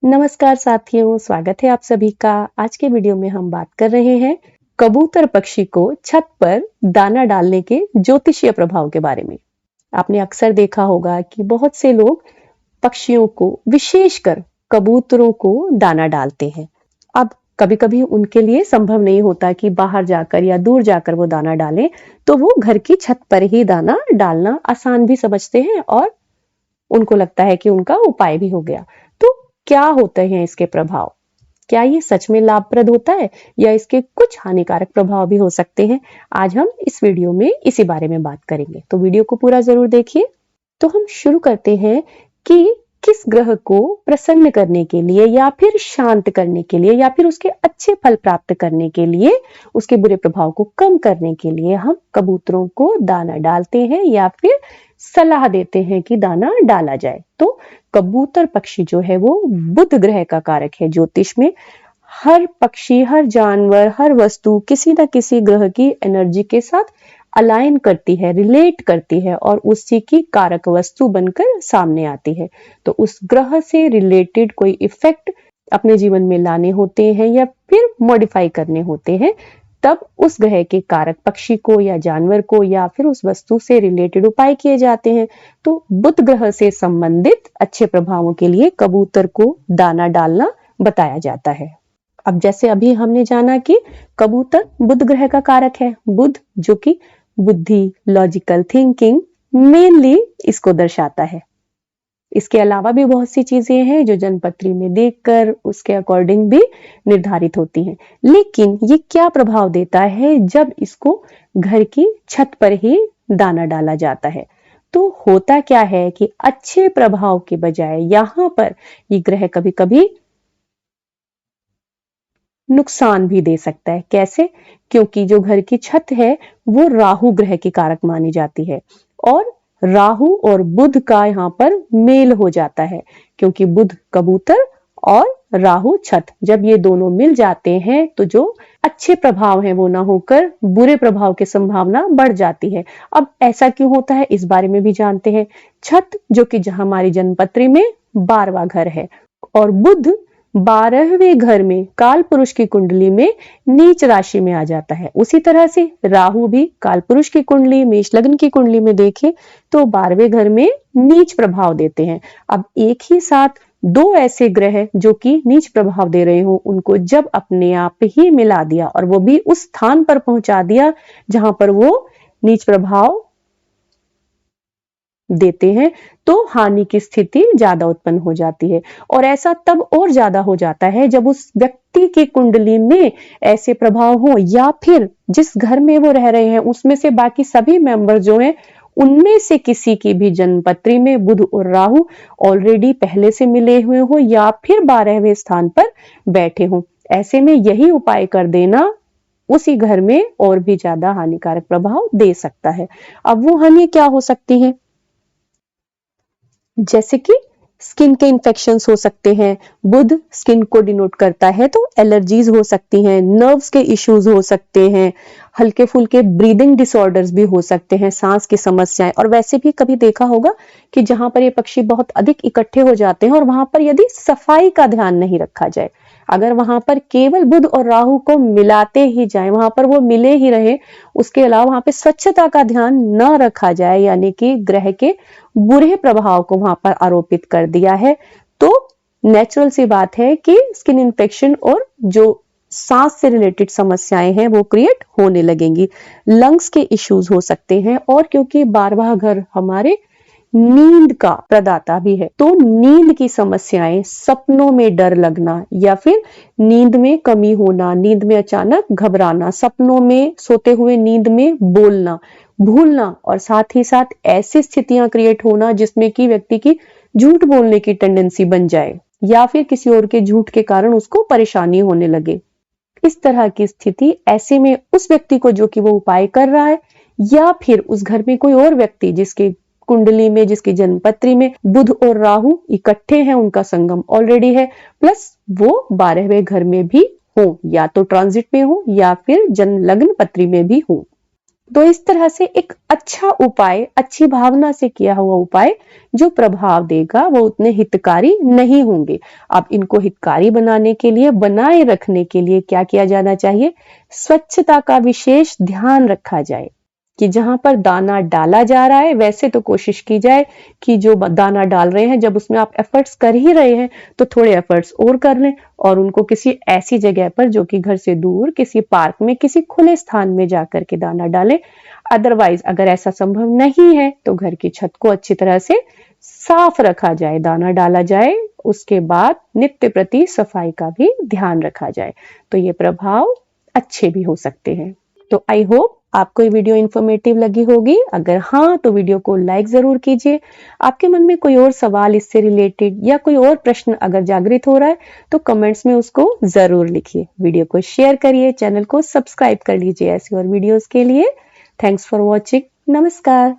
नमस्कार साथियों, स्वागत है आप सभी का। आज के वीडियो में हम बात कर रहे हैं कबूतर पक्षी को छत पर दाना डालने के ज्योतिषीय प्रभाव के बारे में। आपने अक्सर देखा होगा कि बहुत से लोग पक्षियों को, विशेषकर कबूतरों को दाना डालते हैं। अब कभी-कभी उनके लिए संभव नहीं होता कि बाहर जाकर या दूर जाकर वो दाना डालें, तो वो घर की छत पर ही दाना डालना आसान भी समझते हैं और उनको लगता है कि उनका उपाय भी हो गया। तो क्या होते हैं इसके प्रभाव? क्या ये सच में लाभप्रद होता है या इसके कुछ हानिकारक प्रभाव भी हो सकते हैं? आज हम इस वीडियो में इसी बारे में बात करेंगे, तो वीडियो को पूरा जरूर देखिए। तो हम शुरू करते हैं कि किस ग्रह को प्रसन्न करने के लिए या फिर शांत करने के लिए या फिर उसके अच्छे फल प्राप्त करने के लिए, उसके बुरे प्रभाव को कम करने के लिए हम कबूतरों को दाना डालते हैं या फिर सलाह देते हैं कि दाना डाला जाए। तो कबूतर पक्षी जो है वो बुध ग्रह का कारक है ज्योतिष में। हर पक्षी, हर जानवर, हर वस्तु किसी न किसी ग्रह की एनर्जी के साथ अलाइन करती है, रिलेट करती है और उसी की कारक वस्तु बनकर सामने आती है। तो उस ग्रह से रिलेटेड कोई इफेक्ट अपने जीवन में लाने होते हैं या फिर मॉडिफाई करने होते हैं, तब उस ग्रह के कारक पक्षी को या जानवर को या फिर उस वस्तु से रिलेटेड उपाय किए जाते हैं। तो बुध ग्रह से संबंधित अच्छे प्रभावों के लिए कबूतर को दाना डालना बताया जाता है। अब जैसे अभी हमने जाना कि कबूतर बुध ग्रह का कारक है। बुध जो कि बुद्धि, लॉजिकल थिंकिंग मेनली इसको दर्शाता है। इसके अलावा भी बहुत सी चीजें हैं जो जन्मपत्री में देखकर उसके अकॉर्डिंग भी निर्धारित होती हैं। लेकिन ये क्या प्रभाव देता है जब इसको घर की छत पर ही दाना डाला जाता है? तो होता क्या है कि अच्छे प्रभाव के बजाय यहाँ पर ये ग्रह कभी-कभी नुकसान भी दे सकता है। कैसे? क्योंकि जो घर की छत है वो राहु ग्रह की कारक मानी जाती है और राहु और बुध का यहाँ पर मेल हो जाता है, क्योंकि बुध कबूतर और राहु छत, जब ये दोनों मिल जाते हैं तो जो अच्छे प्रभाव हैं वो ना होकर बुरे प्रभाव की संभावना बढ़ जाती है। अब ऐसा क्यों होता है इस बारे में भी जानते हैं। छत जो कि जहां हमारी जन्मपत्री में 12वां घर है और बुध 12वें घर में काल पुरुष की कुंडली में नीच राशि में आ जाता है। उसी तरह से राहु भी काल पुरुष की कुंडली, मेष लग्न की कुंडली में देखें तो 12वें घर में नीच प्रभाव देते हैं। अब एक ही साथ दो ऐसे ग्रह जो कि नीच प्रभाव दे रहे हो, उनको जब अपने आप ही मिला दिया और वो भी उस स्थान पर पहुंचा दिया जहां पर वो नीच प्रभाव देते हैं, तो हानि की स्थिति ज्यादा उत्पन्न हो जाती है। और ऐसा तब और ज्यादा हो जाता है जब उस व्यक्ति की कुंडली में ऐसे प्रभाव हो या फिर जिस घर में वो रह रहे हैं उसमें से बाकी सभी मेंबर जो हैं उनमें से किसी की भी जन्मपत्री में बुध और राहु ऑलरेडी पहले से मिले हुए हो या फिर 12वें स्थान पर बैठे हो। ऐसे में यही उपाय कर देना उसी घर में और भी ज्यादा हानिकारक प्रभाव दे सकता है। अब वो हानि क्या हो सकती है? जैसे कि स्किन के इन्फेक्शंस हो सकते हैं। बुध स्किन को डिनोट करता है तो एलर्जीज हो सकती हैं, नर्व्स के इश्यूज हो सकते हैं, हल्के फुल्के ब्रीदिंग डिसऑर्डर्स भी हो सकते हैं, सांस की समस्याएं। और वैसे भी कभी देखा होगा कि जहां पर ये पक्षी बहुत अधिक इकट्ठे हो जाते हैं और वहां पर यदि सफाई का ध्यान नहीं रखा जाए, अगर वहां पर केवल बुध और राहु को मिलाते ही जाए, वहां पर वो मिले ही रहे, उसके अलावा वहां पे स्वच्छता का ध्यान न रखा जाए, यानी कि ग्रह के बुरे प्रभाव को वहां पर आरोपित कर दिया है, तो नेचुरल सी बात है कि स्किन इन्फेक्शन और जो सांस से रिलेटेड समस्याएं हैं वो क्रिएट होने लगेंगी। लंग्स के इश्यूज हो सकते हैं और क्योंकि 12वां घर हमारे नींद का प्रदाता भी है, तो नींद की समस्याएं, सपनों में डर लगना या फिर नींद में कमी होना, नींद में अचानक घबराना, सपनों में सोते हुए नींद में बोलना, भूलना और साथ ही साथ ऐसी स्थितियां क्रिएट होना जिसमें कि व्यक्ति की झूठ बोलने की टेंडेंसी बन जाए या फिर किसी और के झूठ के कारण उसको परेशानी होने लगे। इस तरह की स्थिति ऐसे में उस व्यक्ति को जो कि वो उपाय कर रहा है या फिर उस घर में कोई और व्यक्ति जिसके कुंडली में, जिसकी जन्मपत्री में बुध और राहु इकट्ठे हैं, उनका संगम ऑलरेडी है, प्लस वो 12वें घर में भी हो, या तो ट्रांजिट में हो या फिर जन्म लग्न पत्री में भी हो। तो इस तरह से एक अच्छा उपाय, अच्छी भावना से किया हुआ उपाय जो प्रभाव देगा वो उतने हितकारी नहीं होंगे। अब इनको हितकारी बनाने के लिए, बनाए रखने के लिए क्या किया जाना चाहिए? स्वच्छता का विशेष ध्यान रखा जाए कि जहां पर दाना डाला जा रहा है वैसे तो कोशिश की जाए कि जो दाना डाल रहे हैं, जब उसमें आप एफर्ट्स कर ही रहे हैं तो थोड़े एफर्ट्स और कर लें और उनको किसी ऐसी जगह पर जो कि घर से दूर, किसी पार्क में, किसी खुले स्थान में जाकर के दाना डालें। अदरवाइज अगर ऐसा संभव नहीं है तो घर की छत को अच्छी तरह से साफ रखा जाए, दाना डाला जाए, उसके बाद नित्य प्रति सफाई का भी ध्यान रखा जाए, तो ये प्रभाव अच्छे भी हो सकते हैं। तो आई होप आपको ये वीडियो इन्फॉर्मेटिव लगी होगी। अगर हाँ तो वीडियो को लाइक जरूर कीजिए। आपके मन में कोई और सवाल इससे रिलेटेड या कोई और प्रश्न अगर जागृत हो रहा है तो कमेंट्स में उसको जरूर लिखिए। वीडियो को शेयर करिए, चैनल को सब्सक्राइब कर लीजिए ऐसी और वीडियोस के लिए। Thanks for watching. नमस्कार।